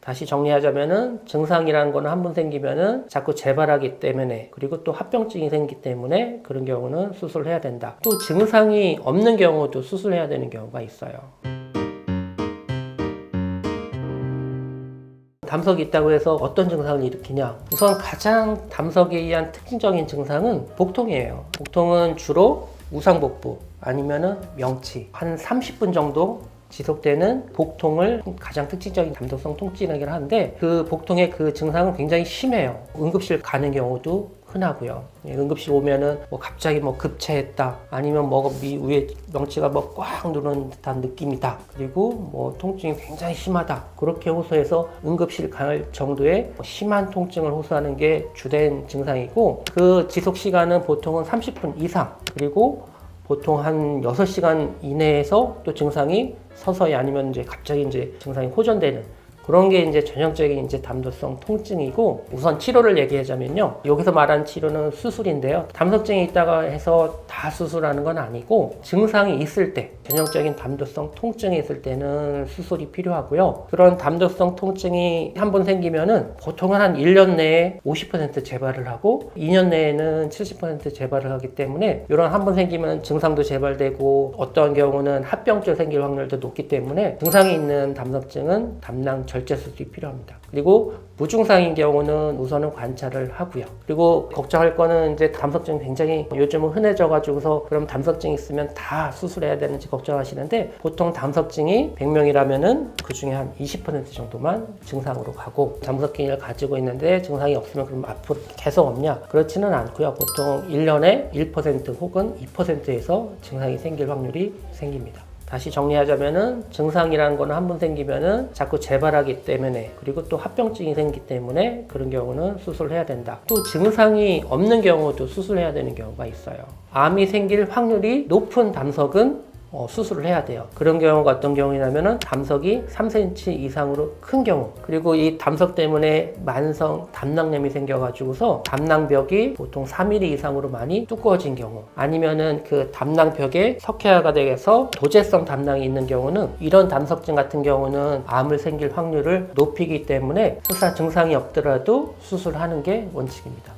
다시 정리하자면은 증상이라는 거는 한 번 생기면은 자꾸 재발하기 때문에, 그리고 또 합병증이 생기기 때문에 그런 경우는 수술을 해야 된다. 또 증상이 없는 경우도 수술해야 되는 경우가 있어요. 담석이 있다고 해서 어떤 증상을 일으키냐? 우선 가장 담석에 의한 특징적인 증상은 복통이에요. 복통은 주로 우상복부 아니면은 명치, 한 30분 정도 지속되는 복통을 가장 특징적인 담독성 통증이라고 하는데, 그 복통의 그 증상은 굉장히 심해요. 응급실 가는 경우도 흔하고요. 응급실 오면은 갑자기 급체했다, 아니면 위에 명치가 꽉 누르는 듯한 느낌이다, 그리고 통증이 굉장히 심하다, 그렇게 호소해서 응급실 갈 정도의 심한 통증을 호소하는 게 주된 증상이고, 그 지속 시간은 보통은 30분 이상, 그리고 보통 한 6시간 이내에서 또 증상이 서서히 아니면 갑자기 증상이 호전되는 그런 게 전형적인 담도성 통증이고, 우선 치료를 얘기하자면요. 여기서 말하는 치료는 수술인데요. 담석증이 있다가 해서 다 수술하는 건 아니고, 증상이 있을 때, 전형적인 담도성 통증이 있을 때는 수술이 필요하고요. 그런 담도성 통증이 한 번 생기면은 보통은 한 1년 내에 50% 재발을 하고 2년 내에는 70% 재발을 하기 때문에, 이런 한 번 생기면 증상도 재발되고 어떤 경우는 합병증 생길 확률도 높기 때문에 증상이 있는 담석증은 담낭 절제 수술이 필요합니다. 그리고 무증상인 경우는 우선은 관찰을 하고요. 그리고 걱정할 거는 담석증이 굉장히 요즘은 흔해져 가지고서 그럼 담석증이 있으면 다 수술해야 되는지 걱정하시는데, 보통 담석증이 100명이라면은 그 중에 한 20% 정도만 증상으로 가고, 담석증을 가지고 있는데 증상이 없으면 그럼 앞으로 계속 없냐? 그렇지는 않고요. 보통 1년에 1% 혹은 2%에서 증상이 생길 확률이 생깁니다. 다시 정리하자면은 증상이라는 거는 한 번 생기면은 자꾸 재발하기 때문에, 그리고 또 합병증이 생기기 때문에 그런 경우는 수술을 해야 된다. 또 증상이 없는 경우도 수술해야 되는 경우가 있어요. 암이 생길 확률이 높은 담석은 수술을 해야 돼요. 그런 경우가 어떤 경우냐면은 담석이 3cm 이상으로 큰 경우, 그리고 이 담석 때문에 만성 담낭염이 생겨가지고서 담낭벽이 보통 4mm 이상으로 많이 두꺼워진 경우, 아니면은 그 담낭벽에 석회화가 돼서 도제성 담낭이 있는 경우는, 이런 담석증 같은 경우는 암을 생길 확률을 높이기 때문에 설사 증상이 없더라도 수술하는 게 원칙입니다.